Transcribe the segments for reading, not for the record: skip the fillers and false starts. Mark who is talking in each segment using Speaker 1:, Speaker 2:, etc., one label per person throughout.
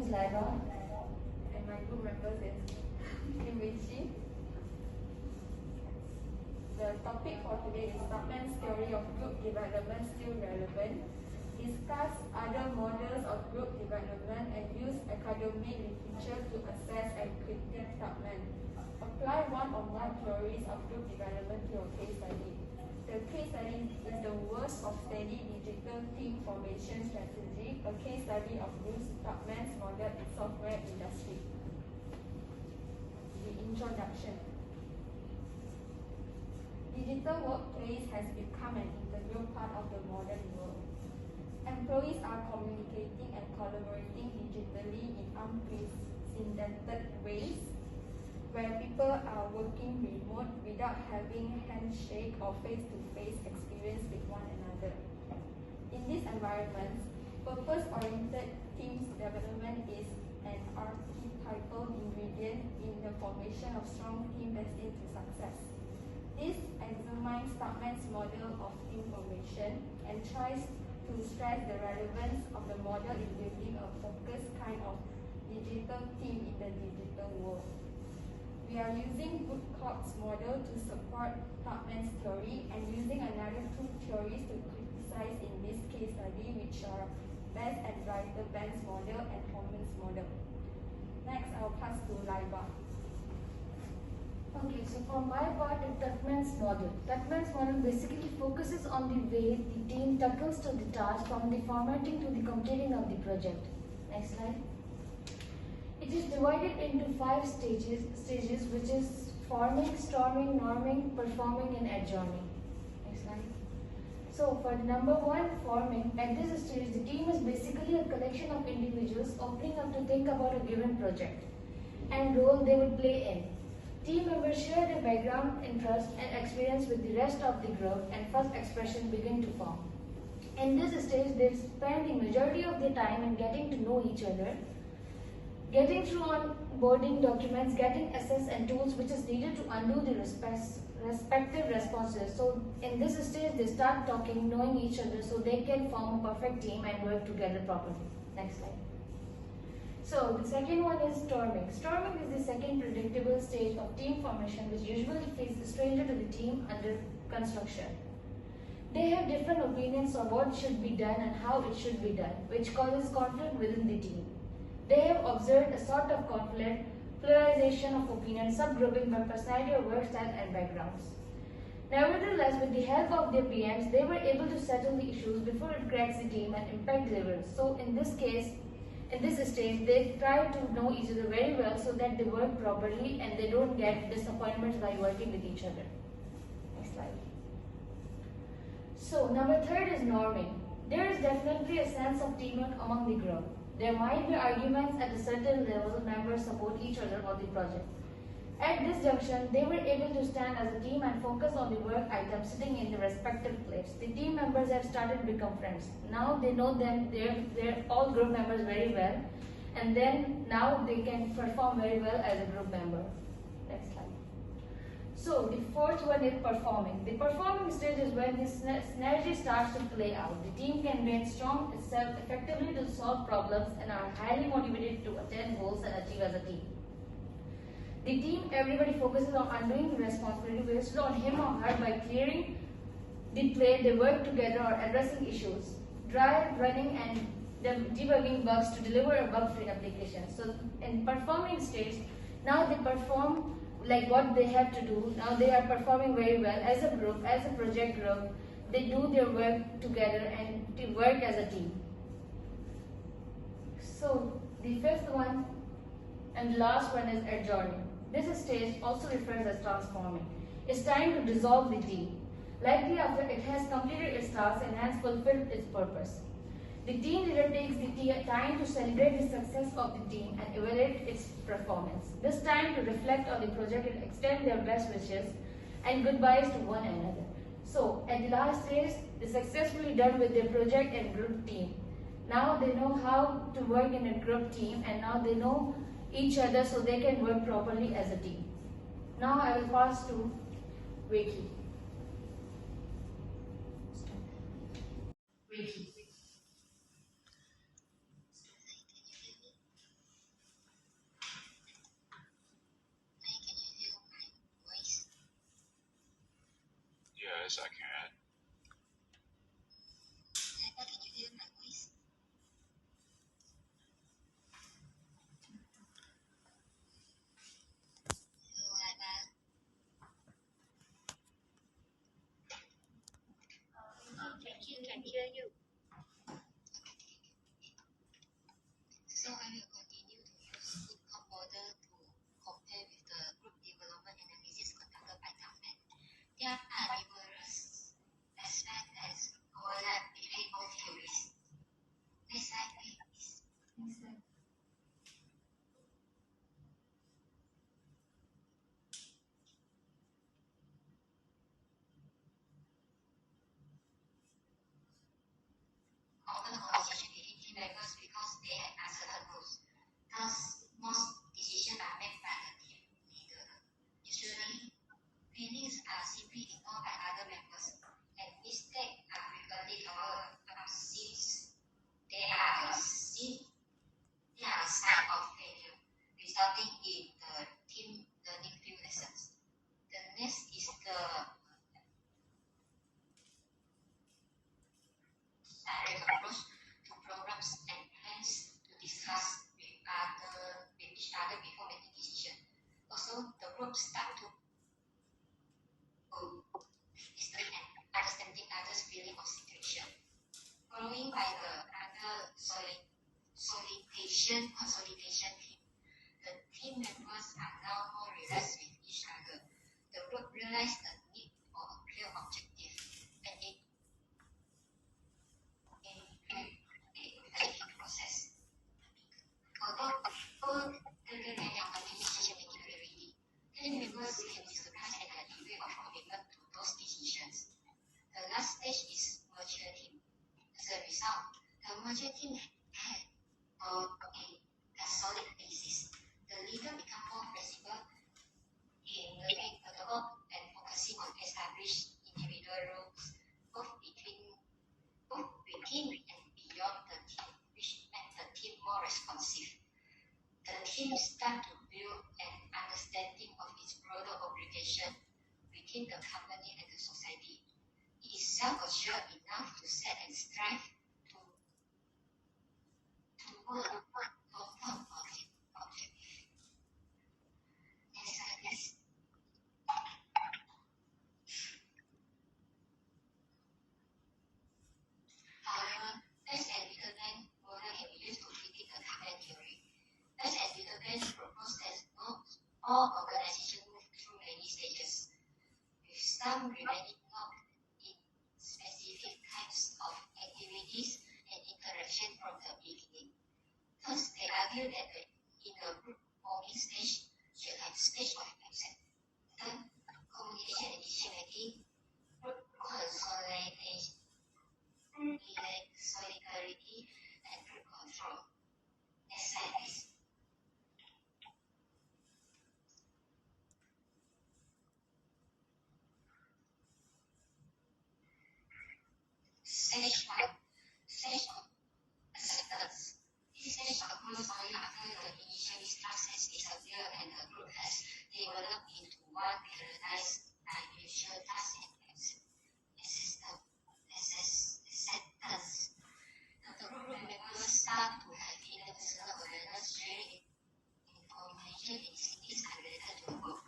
Speaker 1: is Laiba.
Speaker 2: And my group members is Lim Wei Qi. The topic for today is Tuckman's theory of group development still relevant. Discuss other models of group development and use academic literature to assess and critique Tuckman. Apply one or more theories of group development to your case study. The case study is the worst of steady digital team formation strategy, a case study of Bruce Tuckman's model in software industry. The introduction. Digital workplace has become an integral part of the modern world. Employees are communicating and collaborating digitally in unprecedented ways, where people are working remote without having handshake or face-to-face experience with one another. In these environments, purpose-oriented teams development is an archetypal ingredient in the formation of strong team destined to success. This examines Tuckman's model of team formation and tries to stress the relevance of the model in building a focused kind of digital team in the digital world. We are using Woodcock's model to support Tuckman's theory and using another two theories to criticize in this case study, which are Best and Reiter-Benz model and Holman's model. Next, I'll pass to Laiba.
Speaker 1: Okay, so for my part, Tuckman's model. Tuckman's model basically focuses on the way the team tackles to the task from the formatting to the completing of the project. Next slide. It is divided into 5 stages which is forming, storming, norming, performing and adjourning. Next slide. So for the number 1, forming, at this stage the team is basically a collection of individuals opening up to think about a given project and role they would play in. Team members share their background, interest and experience with the rest of the group and first expression begin to form. In this stage, they spend the majority of their time in getting to know each other, getting through onboarding documents, getting assets and tools which is needed to undo the respective responses. So in this stage, they start talking, knowing each other so they can form a perfect team and work together properly. Next slide. So the second one is storming. Storming is the second predictable stage of team formation which usually feels a stranger to the team under construction. They have different opinions on what should be done and how it should be done, which causes conflict within the team. They have observed a sort of conflict, polarization of opinion, subgrouping by personality or work style and backgrounds. Nevertheless, with the help of their PMs, they were able to settle the issues before it cracks the team and impact levels. So in this case, in this stage, they try to know each other very well so that they work properly and they don't get disappointments by working with each other. Next slide. So, number 3 is norming. There is definitely a sense of teamwork among the group. There might be arguments at a certain level, members support each other on the project. At this junction, they were able to stand as a team and focus on the work items sitting in the respective place. The team members have started to become friends. Now they know them, they're all group members very well, and then now they can perform very well as a group member. Next slide. So the 4th one is performing. The performing stage is when this synergy starts to play out. The team can brainstorm itself effectively to solve problems and are highly motivated to attain goals and achieve as a team. The team, everybody focuses on undoing the responsibility wasted on him or her by clearing the plate, they work together or addressing issues, dry running and debugging bugs to deliver a bug-free application. So in performing stage, now they perform like what they have to do. Now they are performing very well as a group, as a project group. They do their work together and they work as a team. So the 5th one and the last one is adjourning. This stage also refers as transforming. It's time to dissolve the team, likely after it has completed its task and has fulfilled its purpose. The team leader takes the time to celebrate the success of the team and evaluate its performance. This time to reflect on the project and extend their best wishes and goodbyes to one another. So, at the last stage, they successfully done with their project and group team. Now they know how to work in a group team and now they know each other so they can work properly as a team. Now I will pass to Wei Qi.
Speaker 3: can hear you. So I will continue to use income model to compare with the group development analysis conducted by Tuckman. There are numerous aspects that overlap between both theories. Next slide, please.
Speaker 1: Next slide.
Speaker 3: Often conversation between team members because they have uncertain goals. Thus, most decisions are made by the team leader. Usually, feelings are simply ignored by other members, and mistakes are frequently covered up since they are a sign of failure, resulting in the team learning few lessons. The next is the direct approach to programs and plans to discuss with each other before making decisions. Also, the group start to history and understanding others' feeling of situation. Following by the under consolidation team. The team members are now more relaxed with each other. The group realized the need for a clear objective and it thinking process. Although the decision-making ability, team members can be surprised at the degree of commitment to those decisions. The last stage is mature team. As a result, the mature team had a solid basis. The leader become more flexible in learning protocol and focusing on established individual roles both within and beyond the team, which made the team more responsive. The team start to build an understanding of its broader obligation within the company and the society. It is self-assured enough to set and strive to work long-term objective. Next slide, please. However, best and determined model can be used to critique the Tuckman theory. Best and determined propose that all organizations move through many stages, with some remaining not in specific types of activities and interaction from the beginning. Thus, they argue that in the group forming stage should have stage of acceptance, communication and decision-making, group consolidation, solidarity, and group control. Next slide, please. Stage 1. Stage of acceptance. This stage occurs only after the initial distrust has disappeared and the group has developed into one periodized unusual task and acceptance. The group members start to have inner personal awareness, sharing information and activities unrelated to work.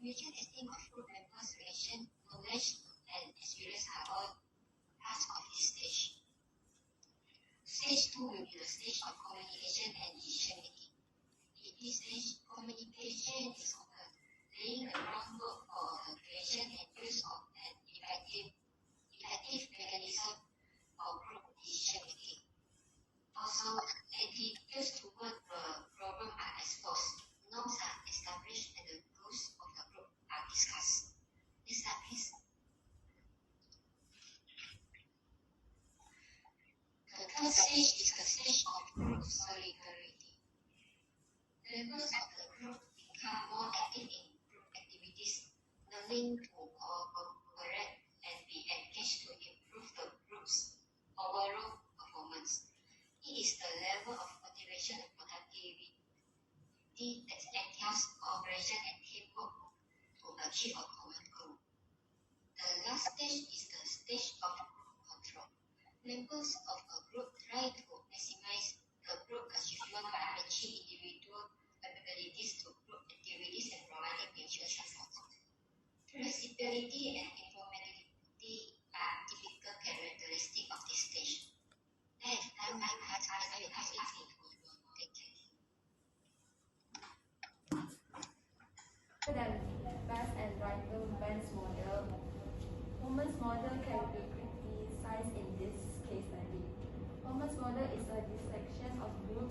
Speaker 3: Mutual testing of group members' relation, knowledge, and experience are all parts of this stage. Stage 2 will be the stage of communication and decision-making. In this stage, communication is open, laying the groundwork for the creation and use of an effective mechanism for group decision-making. Also, attitudes toward the problem are exposed, norms are established, and the goals of the group are discussed. Next slide, please. The third stage is the stage of group solidarity. Members of the group become more active in group activities, learning to cooperate and be engaged to improve the group's overall performance. It is the level of motivation and productivity that entails cooperation and teamwork to achieve a common goal. The last stage is the stage of group control. Members of a group try to maximize the group achievement by matching individual abilities to group activities and providing mutual support. Flexibility and informality are typical characteristics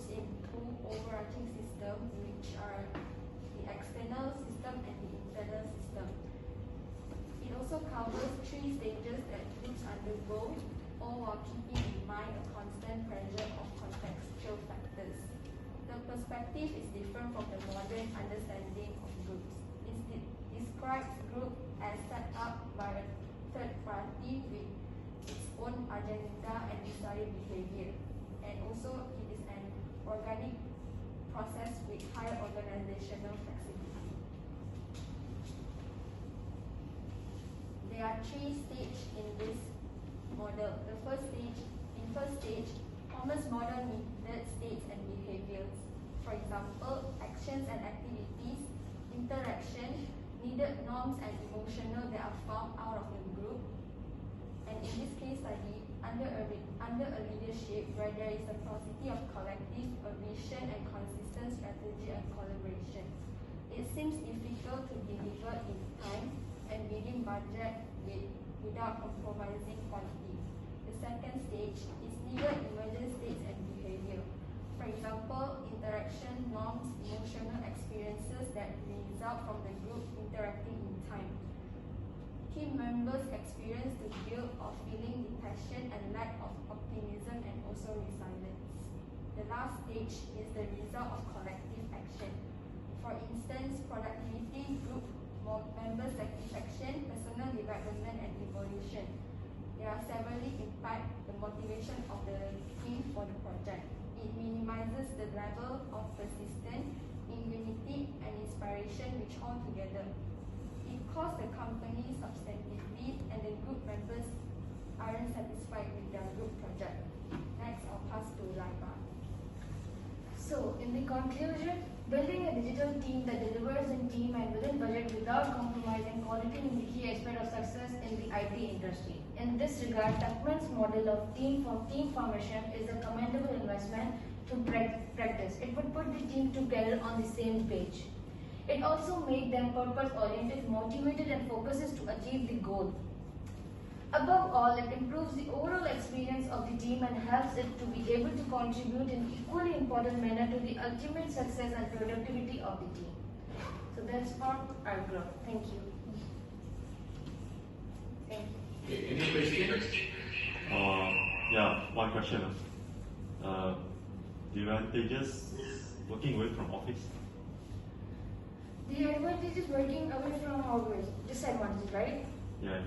Speaker 2: groups in two overarching systems, which are the external system and the internal system. It also covers 3 stages that groups undergo, all while keeping in mind a constant pressure of contextual factors. The perspective is different from the modern understanding of groups. It describes group as set up by a third party with its own agenda and desired behavior. And also it is an organic process with high organizational flexibility. There are 3 stages in this model. In first stage, Thomas' model needed states and behaviors. For example, actions and activities, interaction, needed norms and emotional that are found out of the group. And in this case study, under a leadership where there is a paucity of collective, a vision and consistent strategy and collaboration, it seems difficult to deliver in time and within budget without compromising quality. The second stage is needed emergent states and behavior. For example, interaction, norms, emotional experiences that result from the group interacting in time. Team members experience the guilt of feeling depression and lack of optimism and also resilience. The last stage is the result of collective action. For instance, productivity, group member satisfaction, personal development and evolution. They are severally impact the motivation of the team for the project. It minimizes the level of persistence, immunity and inspiration which all together. It costs the company substantively and the group members aren't satisfied with their group project. Next, I'll pass to Laiba.
Speaker 1: So, in the conclusion, building a digital team that delivers in team and within budget without compromising quality is the key aspect of success in the IT industry. In this regard, Tuckman's model of team formation is a commendable investment to practice. It would put the team together on the same page. It also makes them purpose-oriented, motivated and focuses to achieve the goal. Above all, it improves the overall experience of the team and helps it to be able to contribute in equally important manner to the ultimate success and productivity of the team. So that's for our growth. Thank you. Thank you.
Speaker 4: Okay, any questions?
Speaker 5: Yeah, one question. The advantages working away from office?
Speaker 1: The advantage is working away from office. Disadvantage, right?
Speaker 5: Yeah.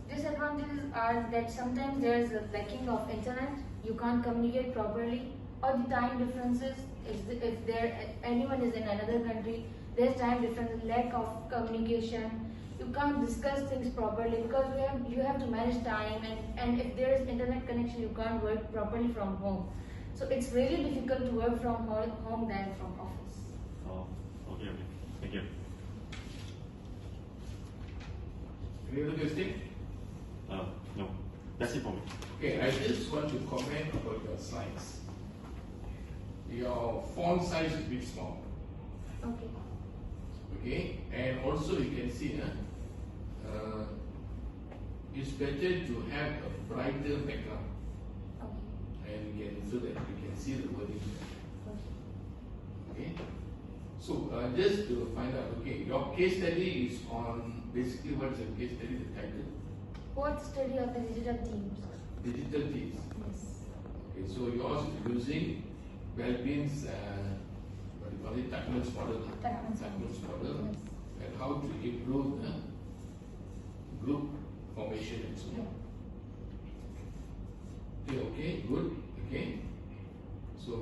Speaker 1: Disadvantages are that sometimes there is a lacking of internet, you can't communicate properly, or the time differences. If anyone is in another country, there's time difference, lack of communication. You can't discuss things properly because you have to manage time, and if there is internet connection, you can't work properly from home. So it's really difficult to work from home than from office.
Speaker 5: Oh, okay. Thank you.
Speaker 4: Any other question?
Speaker 5: No, that's it for me.
Speaker 4: Okay, I just want to comment about your slides. Your font size is a bit small.
Speaker 1: Okay.
Speaker 4: Okay, and also you can see it's better to have a brighter background,
Speaker 1: Okay.
Speaker 4: and you can so that you can see the wording. Okay, so just to find out, okay, your case study is on basically what's the case study, the title?
Speaker 1: What study of the digital teams?
Speaker 4: Digital teams.
Speaker 1: Yes.
Speaker 4: Okay, so yours is using Belbin's what do you call it, Tuckman's model. Tuckman's model,
Speaker 1: Yes.
Speaker 4: and how to improve the group formation and so on. Okay, good. Okay, so